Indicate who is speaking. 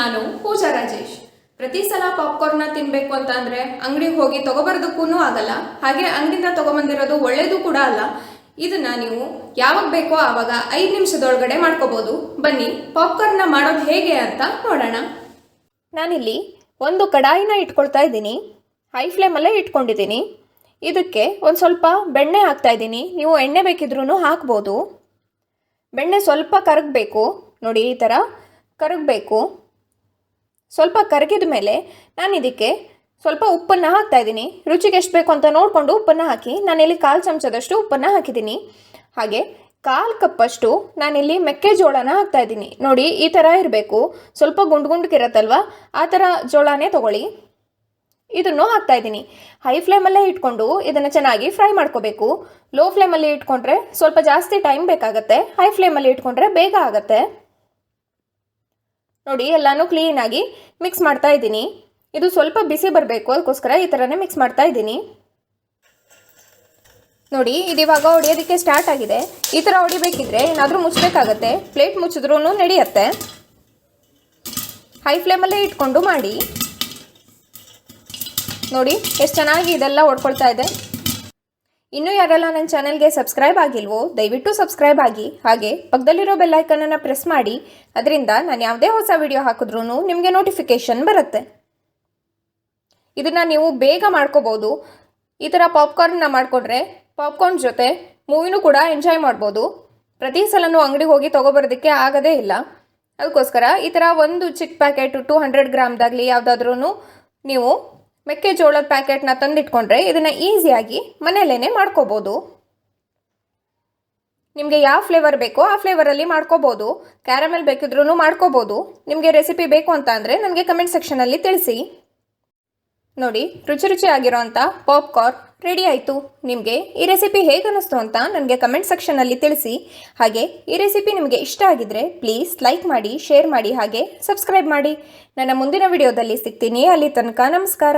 Speaker 1: ನಾನು ಪೂಜಾ ರಾಜೇಶ್. ಪ್ರತಿ ಸಲ ಪಾಪ್ಕಾರ್ನ್ನ ತಿನ್ನಬೇಕು ಅಂತ ಅಂದರೆ ಅಂಗಡಿಗೆ ಹೋಗಿ ತೊಗೊಬರೋದಕ್ಕೂ ಆಗಲ್ಲ, ಹಾಗೆ ಅಂಗಡಿಯಿಂದ ತೊಗೊಂಬಂದಿರೋದು ಒಳ್ಳೇದು ಕೂಡ ಅಲ್ಲ. ಇದನ್ನು ನೀವು ಯಾವಾಗ ಬೇಕೋ ಆವಾಗ 5 ನಿಮಿಷದೊಳಗಡೆ ಮಾಡ್ಕೋಬೋದು. ಬನ್ನಿ ಪಾಪ್ಕಾರ್ನ್ನ ಮಾಡೋದು ಹೇಗೆ ಅಂತ ನೋಡೋಣ. ನಾನಿಲ್ಲಿ ಒಂದು ಕಡಾಯಿನ ಇಟ್ಕೊಳ್ತಾ ಇದ್ದೀನಿ, ಹೈ ಫ್ಲೇಮಲ್ಲೇ ಇಟ್ಕೊಂಡಿದ್ದೀನಿ. ಇದಕ್ಕೆ ಒಂದು ಸ್ವಲ್ಪ ಬೆಣ್ಣೆ ಹಾಕ್ತಾ ಇದ್ದೀನಿ. ನೀವು ಎಣ್ಣೆ ಬೇಕಿದ್ರೂ ಹಾಕ್ಬೋದು. ಬೆಣ್ಣೆ ಸ್ವಲ್ಪ ಕರಗಬೇಕು ನೋಡಿ, ಈ ಥರ ಕರಗಬೇಕು. ಸ್ವಲ್ಪ ಕರಗಿದ ಮೇಲೆ ನಾನು ಇದಕ್ಕೆ ಸ್ವಲ್ಪ ಉಪ್ಪನ್ನು ಹಾಕ್ತಾಯಿದ್ದೀನಿ. ರುಚಿಗೆ ಎಷ್ಟು ಬೇಕು ಅಂತ ನೋಡಿಕೊಂಡು ಉಪ್ಪನ್ನು ಹಾಕಿ. ನಾನಿಲ್ಲಿ 1/4 ಚಮಚದಷ್ಟು ಉಪ್ಪನ್ನು ಹಾಕಿದ್ದೀನಿ. ಹಾಗೆ 1/4 ಕಪ್ಪಷ್ಟು ನಾನಿಲ್ಲಿ ಮೆಕ್ಕೆಜೋಳನ ಹಾಕ್ತಾಯಿದ್ದೀನಿ. ನೋಡಿ, ಈ ಥರ ಇರಬೇಕು. ಸ್ವಲ್ಪ ಗುಂಡ್ಗಿರತ್ತಲ್ವ, ಆ ಥರ ಜೋಳನೇ ತೊಗೊಳ್ಳಿ. ಇದನ್ನು ಹಾಕ್ತಾಯಿದ್ದೀನಿ. ಹೈ ಫ್ಲೇಮಲ್ಲೇ ಇಟ್ಕೊಂಡು ಇದನ್ನು ಚೆನ್ನಾಗಿ ಫ್ರೈ ಮಾಡ್ಕೋಬೇಕು. ಲೋ ಫ್ಲೇಮಲ್ಲಿ ಇಟ್ಕೊಂಡ್ರೆ ಸ್ವಲ್ಪ ಜಾಸ್ತಿ ಟೈಮ್ ಬೇಕಾಗತ್ತೆ, ಹೈ ಫ್ಲೇಮಲ್ಲಿ ಇಟ್ಕೊಂಡ್ರೆ ಬೇಗ ಆಗುತ್ತೆ. ನೋಡಿ, ಎಲ್ಲನೂ ಕ್ಲೀನಾಗಿ ಮಿಕ್ಸ್ ಮಾಡ್ತಾ ಇದ್ದೀನಿ. ಇದು ಸ್ವಲ್ಪ ಬಿಸಿ ಬರಬೇಕು, ಅದಕ್ಕೋಸ್ಕರ ಈ ಥರನೇ ಮಿಕ್ಸ್ ಮಾಡ್ತಾ ಇದ್ದೀನಿ. ನೋಡಿ, ಇದು ಇವಾಗ ಹೊಡಿಯೋದಕ್ಕೆ ಸ್ಟಾರ್ಟ್ ಆಗಿದೆ. ಈ ಥರ ಹೊಡಿಬೇಕಿದ್ರೆ ಏನಾದರೂ ಮುಚ್ಚಬೇಕಾಗತ್ತೆ, ಪ್ಲೇಟ್ ಮುಚ್ಚಿದ್ರೂ ನಡೆಯುತ್ತೆ. ಹೈ ಫ್ಲೇಮಲ್ಲೇ ಇಟ್ಕೊಂಡು ಮಾಡಿ. ನೋಡಿ ಎಷ್ಟು ಚೆನ್ನಾಗಿ ಇದೆಲ್ಲ ಹೊಡ್ಕೊಳ್ತಾ ಇದೆ. ಇನ್ನೂ ಯಾರೆಲ್ಲ ನನ್ನ ಚಾನೆಲ್ಗೆ ಸಬ್ಸ್ಕ್ರೈಬ್ ಆಗಿಲ್ವೋ ದಯವಿಟ್ಟು ಸಬ್ಸ್ಕ್ರೈಬ್ ಆಗಿ, ಹಾಗೆ ಪಕ್ಕದಲ್ಲಿರೋ ಬೆಲ್ ಐಕನನ್ನು ಪ್ರೆಸ್ ಮಾಡಿ. ಅದರಿಂದ ನಾನು ಯಾವುದೇ ಹೊಸ ವಿಡಿಯೋ ಹಾಕಿದ್ರೂ ನಿಮಗೆ ನೋಟಿಫಿಕೇಷನ್ ಬರುತ್ತೆ. ಇದನ್ನು ನೀವು ಬೇಗ ಮಾಡ್ಕೋಬೋದು. ಈ ಥರ ಪಾಪ್ಕಾರ್ನ್ನ ಮಾಡಿಕೊಂಡ್ರೆ ಪಾಪ್ಕಾರ್ನ್ ಜೊತೆ ಮೂವಿನೂ ಕೂಡ ಎಂಜಾಯ್ ಮಾಡ್ಬೋದು. ಪ್ರತಿ ಸಲನೂ ಅಂಗಡಿಗೆ ಹೋಗಿ ತೊಗೊಬರೋದಕ್ಕೆ ಆಗೋದೇ ಇಲ್ಲ. ಅದಕ್ಕೋಸ್ಕರ ಈ ಥರ ಒಂದು ಚಿಕ್ಕ ಪ್ಯಾಕೆಟ್ 200 ಗ್ರಾಮ್ದಾಗಲಿ ಯಾವುದಾದ್ರೂ ನೀವು ಮೆಕ್ಕೆಜೋಳದ ಪ್ಯಾಕೆಟ್ನ ತಂದಿಟ್ಕೊಂಡ್ರೆ ಇದನ್ನು ಈಸಿಯಾಗಿ ಮನೆಯಲ್ಲೇ ಮಾಡ್ಕೋಬೋದು. ನಿಮಗೆ ಯಾವ ಫ್ಲೇವರ್ ಬೇಕೋ ಆ ಫ್ಲೇವರಲ್ಲಿ ಮಾಡ್ಕೋಬೋದು. ಕ್ಯಾರಮೆಲ್ ಬೇಕಿದ್ರೂ ಮಾಡ್ಕೋಬೋದು. ನಿಮಗೆ ರೆಸಿಪಿ ಬೇಕು ಅಂತ ಅಂದರೆ ನನಗೆ ಕಮೆಂಟ್ ಸೆಕ್ಷನಲ್ಲಿ ತಿಳಿಸಿ. ನೋಡಿ, ರುಚಿಯಾಗಿರೋಂಥ ಪಾಪ್ಕಾರ್ನ್ ರೆಡಿ ಆಯಿತು. ನಿಮಗೆ ಈ ರೆಸಿಪಿ ಹೇಗೆ ಅನ್ನಿಸ್ತು ಅಂತ ನನಗೆ ಕಮೆಂಟ್ ಸೆಕ್ಷನಲ್ಲಿ ತಿಳಿಸಿ. ಹಾಗೆ ಈ ರೆಸಿಪಿ ನಿಮಗೆ ಇಷ್ಟ ಆಗಿದ್ದರೆ ಪ್ಲೀಸ್ ಲೈಕ್ ಮಾಡಿ, ಶೇರ್ ಮಾಡಿ, ಹಾಗೆ ಸಬ್ಸ್ಕ್ರೈಬ್ ಮಾಡಿ. ನನ್ನ ಮುಂದಿನ ವಿಡಿಯೋದಲ್ಲಿ ಸಿಗ್ತೀನಿ. ಅಲ್ಲಿ ತನಕ ನಮಸ್ಕಾರ.